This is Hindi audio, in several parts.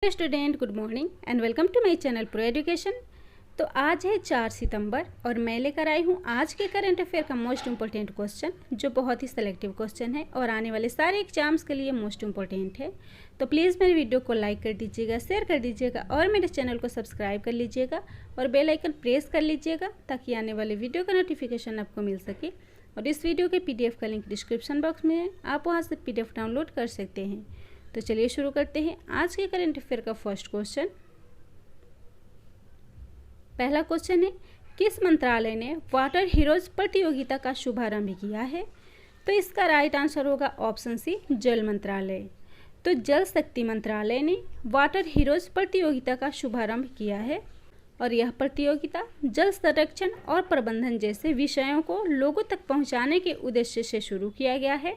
Hello student, good morning and welcome to my channel pro education. तो आज है 4 सितंबर और मैं लेकर आई हूँ आज के करंट अफेयर का मोस्ट इम्पोर्टेंट क्वेश्चन, जो बहुत ही सेलेक्टिव क्वेश्चन है और आने वाले सारे एग्जाम्स के लिए मोस्ट इम्पोर्टेंट है। तो प्लीज़ मेरे वीडियो को लाइक कर दीजिएगा, शेयर कर दीजिएगा और मेरे चैनल को सब्सक्राइब कर लीजिएगा और बेल आइकन प्रेस कर लीजिएगा ताकि आने वाले वीडियो का नोटिफिकेशन आपको मिल सके। और इस वीडियो के PDF का लिंक डिस्क्रिप्शन बॉक्स में है, आप वहाँ से PDF डाउनलोड कर सकते हैं। तो चलिए शुरू करते हैं आज के करंट अफेयर का फर्स्ट क्वेश्चन। पहला क्वेश्चन है, किस मंत्रालय ने वाटर हीरोज प्रतियोगिता का शुभारंभ किया है? तो इसका राइट आंसर होगा ऑप्शन सी, जल मंत्रालय। तो जल शक्ति मंत्रालय ने वाटर हीरोज प्रतियोगिता का शुभारंभ किया है और यह प्रतियोगिता जल संरक्षण और प्रबंधन जैसे विषयों को लोगों तक पहुंचाने के उद्देश्य से शुरू किया गया है।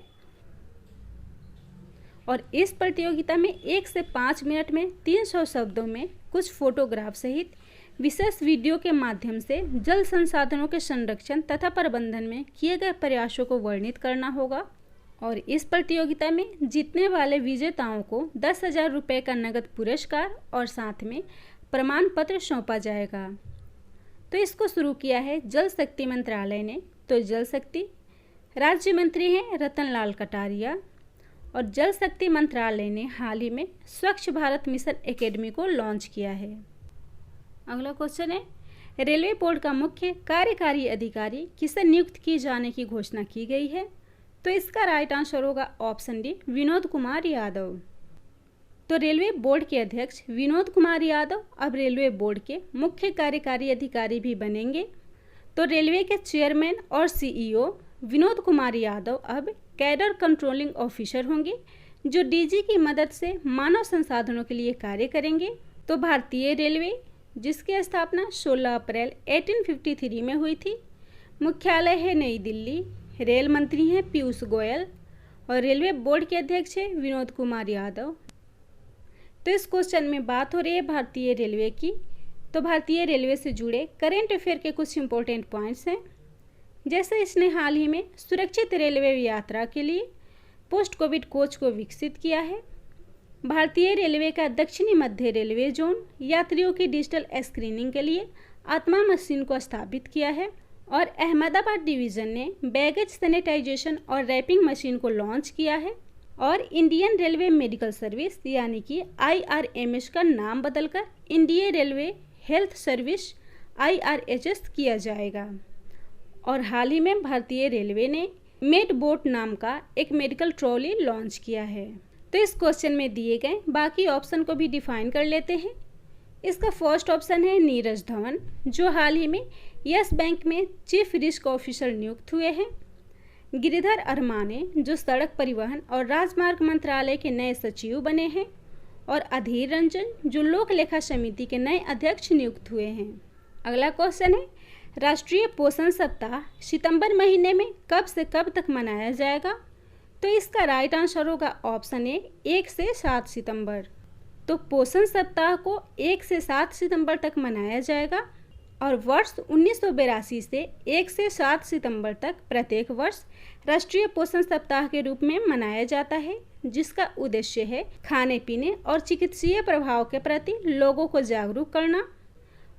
और इस प्रतियोगिता में 1 से 5 मिनट में 300 शब्दों में कुछ फोटोग्राफ सहित विशेष वीडियो के माध्यम से जल संसाधनों के संरक्षण तथा प्रबंधन में किए गए प्रयासों को वर्णित करना होगा। और इस प्रतियोगिता में जीतने वाले विजेताओं को 10,000 रुपये का नगद पुरस्कार और साथ में प्रमाण पत्र सौंपा जाएगा। तो इसको शुरू किया है जल शक्ति मंत्रालय ने। तो जल शक्ति राज्य मंत्री हैं रतनलाल कटारिया और जल शक्ति मंत्रालय ने हाल ही में स्वच्छ भारत मिशन एकेडमी को लॉन्च किया है। अगला क्वेश्चन है, रेलवे बोर्ड का मुख्य कार्यकारी अधिकारी किसे नियुक्त किए जाने की घोषणा की गई है? तो इसका राइट आंसर होगा ऑप्शन डी, विनोद कुमार यादव। तो रेलवे बोर्ड के अध्यक्ष विनोद कुमार यादव अब रेलवे बोर्ड के मुख्य कार्यकारी अधिकारी भी बनेंगे। तो रेलवे के चेयरमैन और CEO विनोद कुमार यादव अब कैडर कंट्रोलिंग ऑफिसर होंगे, जो DG की मदद से मानव संसाधनों के लिए कार्य करेंगे। तो भारतीय रेलवे, जिसकी स्थापना 16 अप्रैल 1853 में हुई थी, मुख्यालय है नई दिल्ली, रेल मंत्री हैं पीयूष गोयल और रेलवे बोर्ड के अध्यक्ष हैं विनोद कुमार यादव। तो इस क्वेश्चन में बात हो रही है भारतीय रेलवे की। तो भारतीय रेलवे से जुड़े करेंट अफेयर के कुछ इंपॉर्टेंट पॉइंट्स हैं, जैसे इसने हाल ही में सुरक्षित रेलवे यात्रा के लिए पोस्ट कोविड कोच को विकसित किया है। भारतीय रेलवे का दक्षिणी मध्य रेलवे जोन यात्रियों की डिजिटल स्क्रीनिंग के लिए आत्मा मशीन को स्थापित किया है और अहमदाबाद डिवीज़न ने बैगेज सैनिटाइजेशन और रैपिंग मशीन को लॉन्च किया है। और इंडियन रेलवे मेडिकल सर्विस यानी कि IRMS का नाम बदलकर Indian railway health service IRHS किया जाएगा। और हाल ही में भारतीय रेलवे ने मेडबोट नाम का एक मेडिकल ट्रॉली लॉन्च किया है। तो इस क्वेश्चन में दिए गए बाकी ऑप्शन को भी डिफाइन कर लेते हैं। इसका फर्स्ट ऑप्शन है नीरज धवन, जो हाल ही में यस बैंक में चीफ रिस्क ऑफिसर नियुक्त हुए हैं। गिरिधर अरमाने, जो सड़क परिवहन और राजमार्ग मंत्रालय के नए सचिव बने हैं। और अधीर रंजन, जो लोक लेखा समिति के नए अध्यक्ष नियुक्त हुए हैं। अगला क्वेश्चन है, राष्ट्रीय पोषण सप्ताह सितंबर महीने में कब से कब तक मनाया जाएगा? तो इसका राइट आंसर होगा ऑप्शन ए, 1 से 7 सितंबर। तो पोषण सप्ताह को 1 से 7 सितंबर तक मनाया जाएगा और वर्ष 1982 से 1 से 7 सितंबर तक प्रत्येक वर्ष राष्ट्रीय पोषण सप्ताह के रूप में मनाया जाता है, जिसका उद्देश्य है खाने पीने और चिकित्सीय प्रभाव के प्रति लोगों को जागरूक करना।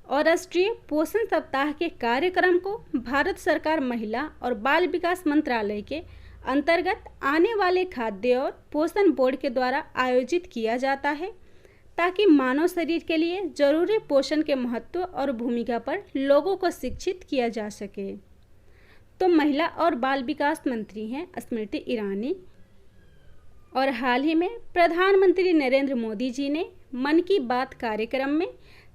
और राष्ट्रीय पोषण सप्ताह के कार्यक्रम को भारत सरकार महिला और बाल विकास मंत्रालय के अंतर्गत आने वाले खाद्य और पोषण बोर्ड के द्वारा आयोजित किया जाता है, ताकि मानव शरीर के लिए जरूरी पोषण के महत्व और भूमिका पर लोगों को शिक्षित किया जा सके। तो महिला और बाल विकास मंत्री हैं स्मृति ईरानी। और हाल ही में प्रधानमंत्री नरेंद्र मोदी जी ने मन की बात कार्यक्रम में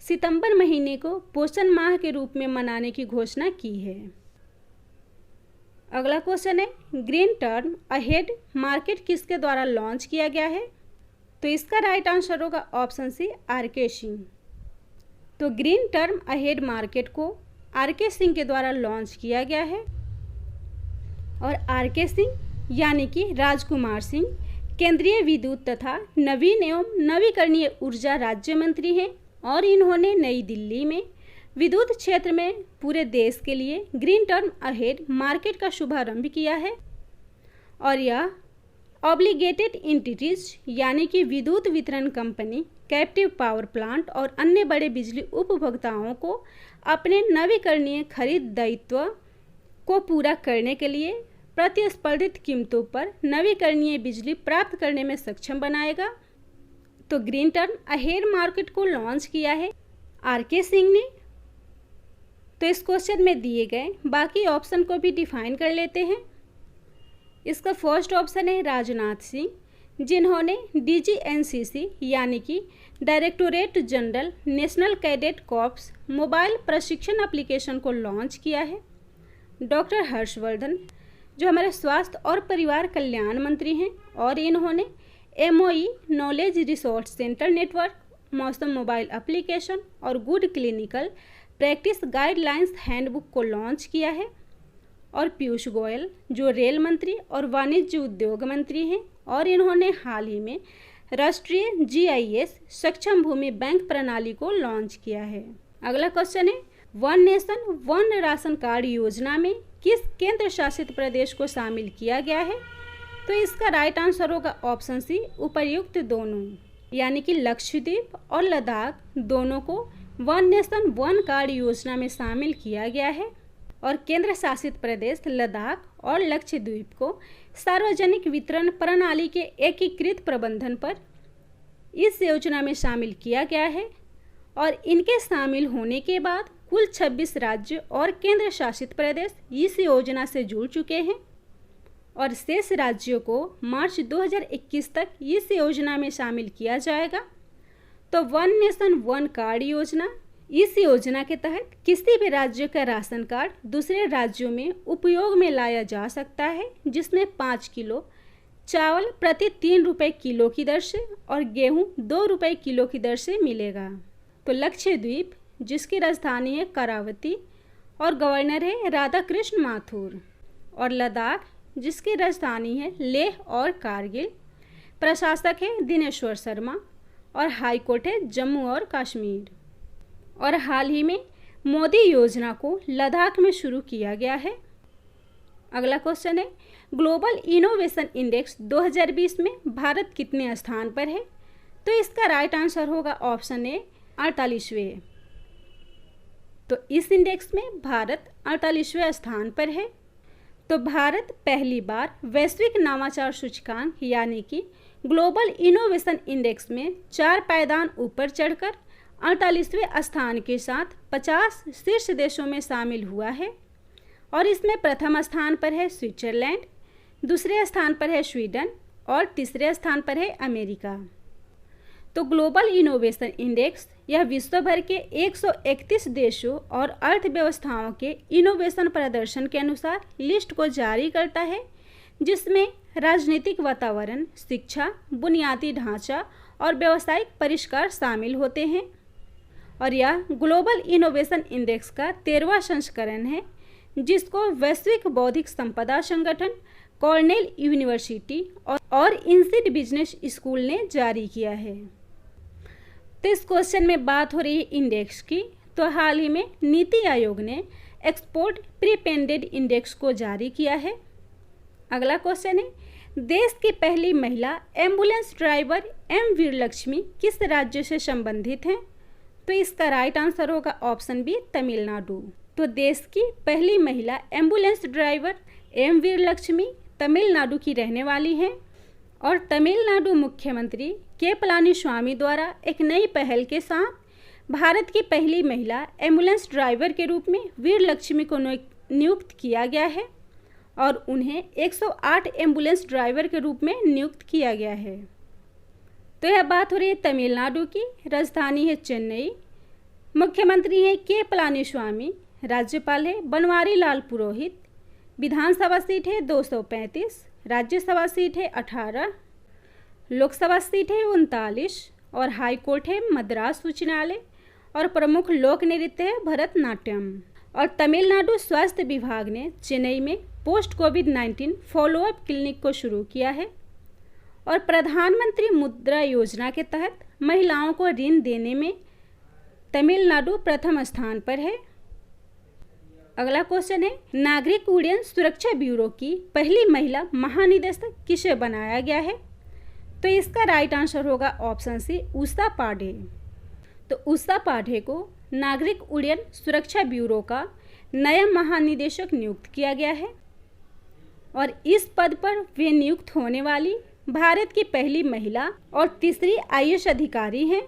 सितंबर महीने को पोषण माह के रूप में मनाने की घोषणा की है। अगला क्वेश्चन है, ग्रीन टर्म अहेड मार्केट किसके द्वारा लॉन्च किया गया है? तो इसका राइट आंसर होगा ऑप्शन सी, RK सिंह। तो ग्रीन टर्म अहेड मार्केट को RK सिंह के द्वारा लॉन्च किया गया है। और RK सिंह यानी कि राजकुमार सिंह केंद्रीय विद्युत तथा नवीन एवं नवीकरणीय ऊर्जा राज्य मंत्री हैं और इन्होंने नई दिल्ली में विद्युत क्षेत्र में पूरे देश के लिए ग्रीन टर्म अहेड मार्केट का शुभारंभ किया है। और यह ऑब्लिगेटेड एंटिटीज यानी कि विद्युत वितरण कंपनी कैप्टिव पावर प्लांट और अन्य बड़े बिजली उपभोक्ताओं को अपने नवीकरणीय खरीद दायित्व को पूरा करने के लिए प्रतिस्पर्धित कीमतों पर नवीकरणीय बिजली प्राप्त करने में सक्षम बनाएगा। तो ग्रीन टर्न अहेड मार्केट को लॉन्च किया है आर.के. सिंह ने। तो इस क्वेश्चन में दिए गए बाकी ऑप्शन को भी डिफाइन कर लेते हैं। इसका फर्स्ट ऑप्शन है राजनाथ सिंह, जिन्होंने DGNCC यानी कि directorate general national cadet corps mobile प्रशिक्षण एप्लीकेशन को लॉन्च किया है। डॉक्टर हर्षवर्धन, जो हमारे स्वास्थ्य और परिवार कल्याण मंत्री हैं, और इन्होंने MOE knowledge resource centre network, मौसम मोबाइल एप्लीकेशन और good clinical practice guidelines handbook को लॉन्च किया है। और पीयूष गोयल, जो रेल मंत्री और वाणिज्य उद्योग मंत्री हैं, और इन्होंने हाल ही में राष्ट्रीय GIS सक्षम भूमि बैंक प्रणाली को लॉन्च किया है। अगला क्वेश्चन है, one nation one ration card योजना में किस केंद्र शासित प्रदेश को शामिल किया गया है? तो इसका राइट आंसर होगा ऑप्शन सी, उपर्युक्त दोनों, यानी कि लक्षद्वीप और लद्दाख दोनों को वन नेशन वन कार्ड योजना में शामिल किया गया है। और केंद्र शासित प्रदेश लद्दाख और लक्षद्वीप को सार्वजनिक वितरण प्रणाली के एकीकृत प्रबंधन पर इस योजना में शामिल किया गया है। और इनके शामिल होने के बाद कुल 26 राज्य और केंद्र शासित प्रदेश इस योजना से जुड़ चुके हैं, और शेष राज्यों को मार्च 2021 तक इस योजना में शामिल किया जाएगा। तो वन नेशन वन कार्ड योजना, इस योजना के तहत किसी भी राज्य का राशन कार्ड दूसरे राज्यों में उपयोग में लाया जा सकता है, जिसमें 5 किलो चावल प्रति 3 रुपये किलो की दर से और गेहूं 2 रुपये किलो की दर से मिलेगा। तो लक्षद्वीप, जिसकी राजधानी है करावती और गवर्नर है राधाकृष्ण माथुर, और लद्दाख, जिसकी राजधानी है लेह और कारगिल, प्रशासक है दिनेश्वर शर्मा, और हाईकोर्ट है जम्मू और कश्मीर। और हाल ही में मोदी योजना को लद्दाख में शुरू किया गया है। अगला क्वेश्चन है, ग्लोबल इनोवेशन इंडेक्स 2020 में भारत कितने स्थान पर है? तो इसका राइट आंसर होगा ऑप्शन ए, 48वें। तो इस इंडेक्स में भारत 48वें स्थान पर है। तो भारत पहली बार वैश्विक नवाचार सूचकांक यानी कि ग्लोबल इनोवेशन इंडेक्स में 4 पायदान ऊपर चढ़कर 48वें स्थान के साथ 50 शीर्ष देशों में शामिल हुआ है। और इसमें प्रथम स्थान पर है स्विट्जरलैंड, दूसरे स्थान पर है स्वीडन और तीसरे स्थान पर है अमेरिका। तो ग्लोबल इनोवेशन इंडेक्स यह विश्व भर के 131 देशों और अर्थव्यवस्थाओं के इनोवेशन प्रदर्शन के अनुसार लिस्ट को जारी करता है, जिसमें राजनीतिक वातावरण, शिक्षा, बुनियादी ढांचा और व्यावसायिक परिष्कार शामिल होते हैं। और यह ग्लोबल इनोवेशन इंडेक्स का 13वां संस्करण है, जिसको वैश्विक बौद्धिक संपदा संगठन, कॉर्नेल यूनिवर्सिटी और इंसिड बिजनेस स्कूल ने जारी किया है। तो इस क्वेश्चन में बात हो रही है इंडेक्स की। तो हाल ही में नीति आयोग ने एक्सपोर्ट प्रीपेंडेड इंडेक्स को जारी किया है। अगला क्वेश्चन है, देश की पहली महिला एम्बुलेंस ड्राइवर एम वीरलक्ष्मी किस राज्य से संबंधित हैं? तो इसका राइट आंसर होगा ऑप्शन बी, तमिलनाडु। तो देश की पहली महिला ambulance driver M Veerlakshmi Tamil Nadu की रहने वाली हैं, और तमिलनाडु मुख्यमंत्री के पलानीस्वामी द्वारा एक नई पहल के साथ भारत की पहली महिला एम्बुलेंस ड्राइवर के रूप में वीरलक्ष्मी को नियुक्त किया गया है, और उन्हें 108 एम्बुलेंस ड्राइवर के रूप में नियुक्त किया गया है। तो यह बात हो रही है तमिलनाडु की, राजधानी है चेन्नई, मुख्यमंत्री हैं के पलानीस्वामी, राज्यपाल है बनवारी लाल पुरोहित, विधानसभा सीट है 235, राज्यसभा सीट है 18, लोकसभा सीट है 39, और हाईकोर्ट है मद्रास उच्च न्यायालय, और प्रमुख लोक नृत्य है भरतनाट्यम। और तमिलनाडु स्वास्थ्य विभाग ने चेन्नई में पोस्ट कोविड-19 फॉलोअप क्लिनिक को शुरू किया है, और प्रधानमंत्री मुद्रा योजना के तहत महिलाओं को ऋण देने में तमिलनाडु प्रथम स्थान पर है। अगला क्वेश्चन है, नागरिक उड्डयन सुरक्षा ब्यूरो की पहली महिला महानिदेशक किसे बनाया गया है? तो इसका राइट आंसर होगा ऑप्शन सी, उषा पाढ़े। तो उषा पाढ़े को नागरिक उड्डयन सुरक्षा ब्यूरो का नया महानिदेशक नियुक्त किया गया है और इस पद पर वे नियुक्त होने वाली भारत की पहली महिला और तीसरी आईएएस अधिकारी हैं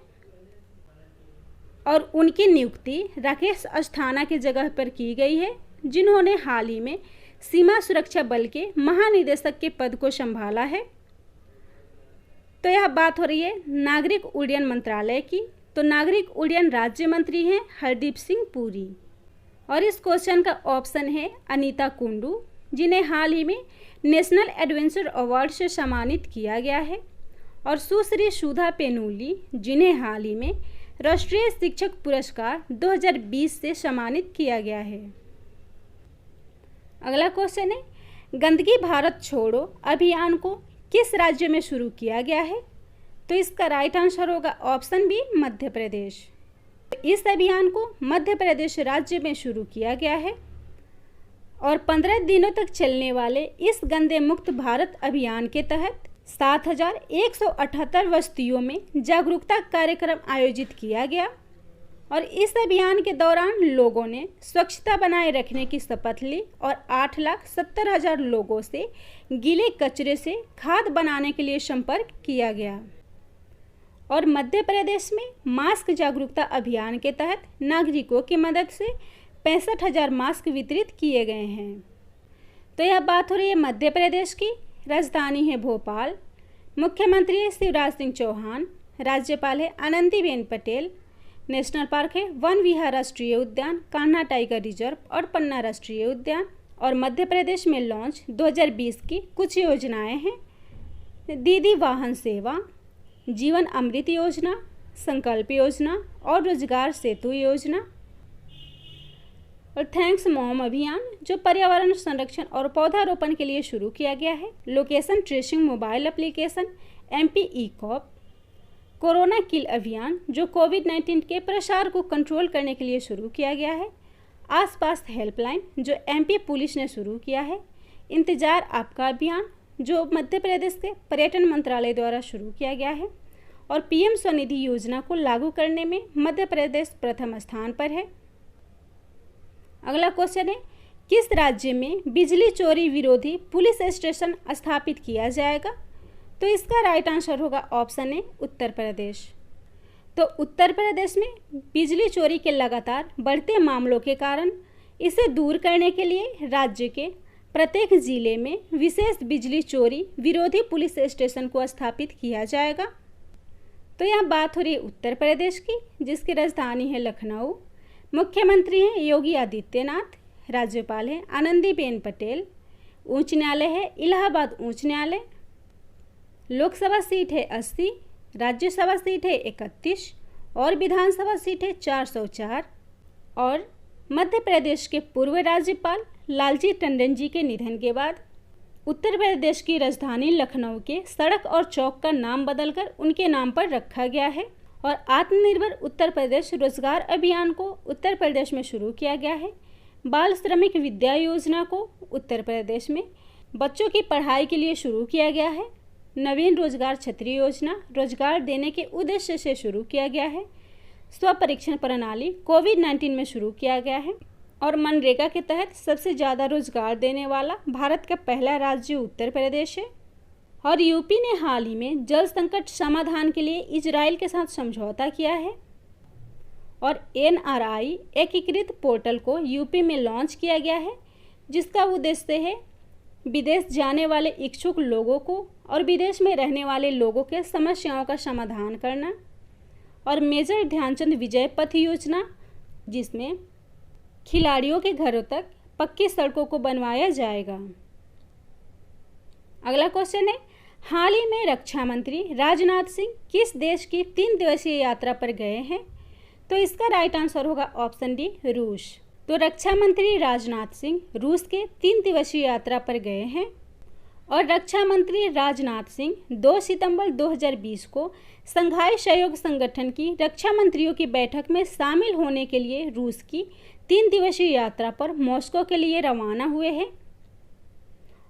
और उनकी नियुक्ति राकेश अस्थाना की जगह पर की गई है, जिन्होंने हाल ही में सीमा सुरक्षा बल के महानिदेशक के पद को संभाला है। तो यह बात हो रही है नागरिक उड्डयन मंत्रालय की। तो नागरिक उड्डयन राज्य मंत्री हैं हरदीप सिंह पुरी और इस क्वेश्चन का ऑप्शन है अनीता कुंडू, जिन्हें हाल ही में नेशनल एडवेंचर अवार्ड से सम्मानित किया गया है, और सुश्री सुधा पेनुली, जिन्हें हाल ही में राष्ट्रीय शिक्षक पुरस्कार 2020 से सम्मानित किया गया है। अगला क्वेश्चन है, गंदगी भारत छोड़ो अभियान को किस राज्य में शुरू किया गया है? तो इसका राइट आंसर होगा ऑप्शन बी, मध्य प्रदेश। इस अभियान को मध्य प्रदेश राज्य में शुरू किया गया है और 15 दिनों तक चलने वाले इस गंदे मुक्त भारत अभियान के तहत 7,178 बस्तियों में जागरूकता कार्यक्रम आयोजित किया गया और इस अभियान के दौरान लोगों ने स्वच्छता बनाए रखने की शपथ ली और 8,70,000 लोगों से गीले कचरे से खाद बनाने के लिए संपर्क किया गया। और मध्य प्रदेश में मास्क जागरूकता अभियान के तहत नागरिकों की मदद से 65,000 मास्क वितरित किए गए हैं। तो यह बात हो रही है मध्य प्रदेश की। राजधानी है भोपाल, मुख्यमंत्री है शिवराज सिंह चौहान, राज्यपाल है आनंदीबेन पटेल, नेशनल पार्क है वन विहार राष्ट्रीय उद्यान, कान्हा टाइगर रिजर्व और पन्ना राष्ट्रीय उद्यान। और मध्य प्रदेश में लॉन्च 2020 की कुछ योजनाएं हैं, दीदी वाहन सेवा, जीवन अमृत योजना, संकल्प योजना और रोजगार सेतु योजना। और थैंक्स मॉम अभियान, जो पर्यावरण संरक्षण और पौधारोपण के लिए शुरू किया गया है। Location tracing mobile application MP e cop. Corona kill अभियान, जो कोविड-19 के प्रसार को कंट्रोल करने के लिए शुरू किया गया है। आसपास हेल्पलाइन, जो MP पुलिस ने शुरू किया है। इंतजार आपका अभियान, जो मध्य प्रदेश के पर्यटन मंत्रालय द्वारा शुरू किया गया है। और PM स्वनिधि योजना को लागू करने में मध्य प्रदेश प्रथम स्थान पर है। अगला क्वेश्चन है, किस राज्य में बिजली चोरी विरोधी पुलिस स्टेशन स्थापित किया जाएगा? तो इसका राइट आंसर होगा ऑप्शन ए, उत्तर प्रदेश। तो उत्तर प्रदेश में बिजली चोरी के लगातार बढ़ते मामलों के कारण इसे दूर करने के लिए राज्य के प्रत्येक जिले में विशेष बिजली चोरी विरोधी पुलिस स्टेशन को स्थापित किया जाएगा। तो यहाँ बात हो रही है उत्तर प्रदेश की, जिसकी राजधानी है लखनऊ। मुख्यमंत्री हैं योगी आदित्यनाथ, राज्यपाल हैं आनंदीबेन पटेल, उच्च न्यायालय है इलाहाबाद उच्च न्यायालय। लोकसभा सीट है 80, राज्यसभा सीट है 31 और विधानसभा सीट है 404। और मध्य प्रदेश के पूर्व राज्यपाल लालजी टंडन जी के निधन के बाद उत्तर प्रदेश की राजधानी लखनऊ के सड़क और चौक का नाम बदलकर उनके नाम पर रखा गया है। और आत्मनिर्भर उत्तर प्रदेश रोजगार अभियान को उत्तर प्रदेश में शुरू किया गया है। बाल श्रमिक विद्या योजना को उत्तर प्रदेश में बच्चों की पढ़ाई के लिए शुरू किया गया है। नवीन रोजगार छतरी योजना रोजगार देने के उद्देश्य से शुरू किया गया है। स्वपरीक्षण प्रणाली कोविड-19 में शुरू किया गया है। और मनरेगा के तहत सबसे ज़्यादा रोजगार देने वाला भारत का पहला राज्य उत्तर प्रदेश है। और यूपी ने हाल ही में जल संकट समाधान के लिए इजराइल के साथ समझौता किया है। और NRI एकीकृत पोर्टल को यूपी में लॉन्च किया गया है, जिसका उद्देश्य है विदेश जाने वाले इच्छुक लोगों को और विदेश में रहने वाले लोगों के समस्याओं का समाधान करना। और मेजर ध्यानचंद विजय पथ योजना, जिसमें खिलाड़ियों के घरों तक पक्की सड़कों को बनवाया जाएगा। अगला क्वेश्चन है, हाल ही में रक्षा मंत्री राजनाथ सिंह किस देश की 3 दिवसीय यात्रा पर गए हैं? तो इसका राइट आंसर होगा ऑप्शन डी, रूस। तो रक्षा मंत्री राजनाथ सिंह रूस के 3 दिवसीय यात्रा पर गए हैं। और रक्षा मंत्री राजनाथ सिंह 2 सितंबर 2020 को संघाई सहयोग संगठन की रक्षा मंत्रियों की बैठक में शामिल होने के लिए रूस की 3 दिवसीय यात्रा पर मॉस्को के लिए रवाना हुए हैं।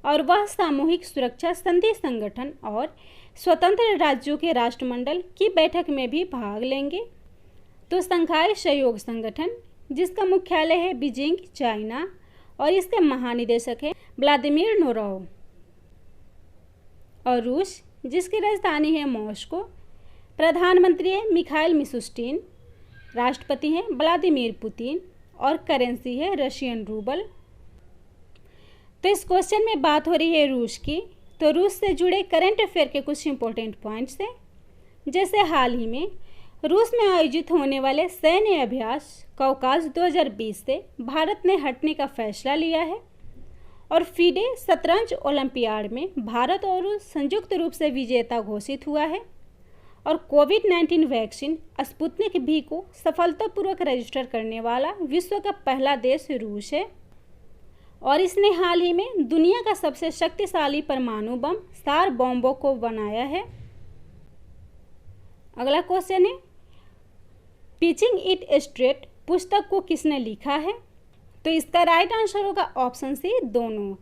और वह सामूहिक सुरक्षा संधि संगठन और स्वतंत्र राज्यों के राष्ट्रमंडल की बैठक में भी भाग लेंगे। तो शंघाई सहयोग संगठन, जिसका मुख्यालय है बीजिंग, चाइना, और इसके महानिदेशक है व्लादिमीर नोरोव। और रूस, जिसकी राजधानी है मॉस्को, प्रधानमंत्री है मिखाइल मिशुस्टिन, राष्ट्रपति हैं व्लादिमीर पुतिन, और करेंसी है रशियन रूबल। तो इस क्वेश्चन में बात हो रही है रूस की। तो रूस से जुड़े करंट अफेयर के कुछ इंपॉर्टेंट पॉइंट्स हैं, जैसे हाल ही में रूस में आयोजित होने वाले सैन्य अभ्यास कौकास 2020 से भारत ने हटने का फैसला लिया है। और फीडे शतरंज ओलंपियाड में भारत और रूस संयुक्त रूप से विजेता घोषित हुआ है। और कोविड-19 वैक्सीन स्पुतनिक V को सफलतापूर्वक रजिस्टर करने वाला विश्व का पहला देश रूस है। और इसने हाल ही में दुनिया का सबसे शक्तिशाली परमाणु बम सार बॉम्बों को बनाया है। अगला क्वेश्चन है, पिचिंग इट स्ट्रेट पुस्तक को किसने लिखा है? तो इसका राइट आंसर होगा ऑप्शन सी, दोनों।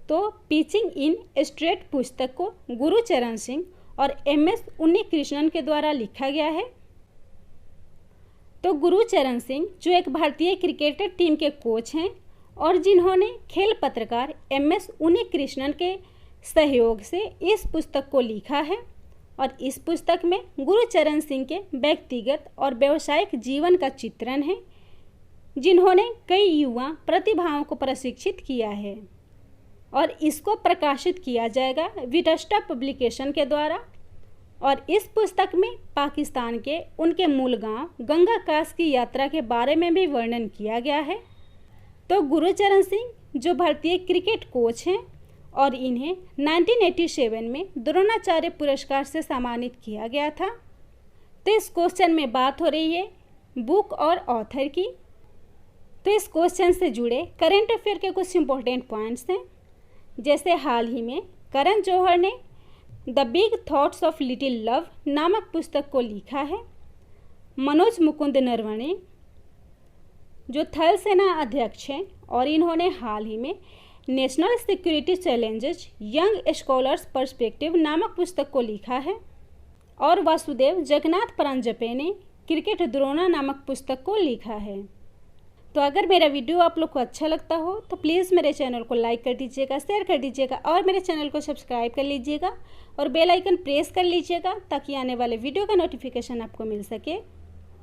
तो पिचिंग इन स्ट्रेट पुस्तक को गुरुचरण सिंह और MS उन्नीकृष्णन के द्वारा लिखा गया है। तो गुरुचरण सिंह जो एक भारतीय क्रिकेटर टीम के कोच हैं और जिन्होंने खेल पत्रकार MS उन्नीकृष्णन के सहयोग से इस पुस्तक को लिखा है। और इस पुस्तक में गुरुचरण सिंह के व्यक्तिगत और व्यावसायिक जीवन का चित्रण है, जिन्होंने कई युवा प्रतिभाओं को प्रशिक्षित किया है। और इसको प्रकाशित किया जाएगा विटस्टा पब्लिकेशन के द्वारा। और इस पुस्तक में पाकिस्तान के उनके मूल गांव गंगा कास की यात्रा के बारे में भी वर्णन किया गया है। तो गुरुचरण सिंह जो भारतीय क्रिकेट कोच हैं और इन्हें 1987 में द्रोणाचार्य पुरस्कार से सम्मानित किया गया था। तो इस क्वेश्चन में बात हो रही है बुक और ऑथर की। तो इस क्वेश्चन से जुड़े करंट अफेयर के कुछ इंपॉर्टेंट पॉइंट्स हैं, जैसे हाल ही में करण जौहर ने the big thoughts of little love नामक पुस्तक को लिखा है। मनोज मुकुंद नरवणे जो थल सेना अध्यक्ष हैं और इन्होंने हाल ही में national security challenges young scholars perspective नामक पुस्तक को लिखा है। और वासुदेव जगन्नाथ परांजपे ने क्रिकेट द्रोणा नामक पुस्तक को लिखा है। तो अगर मेरा वीडियो आप लोग को अच्छा लगता हो तो प्लीज़ मेरे चैनल को लाइक कर दीजिएगा, शेयर कर दीजिएगा और मेरे चैनल को सब्सक्राइब कर लीजिएगा और बेल आइकन प्रेस कर लीजिएगा ताकि आने वाले वीडियो का नोटिफिकेशन आपको मिल सके।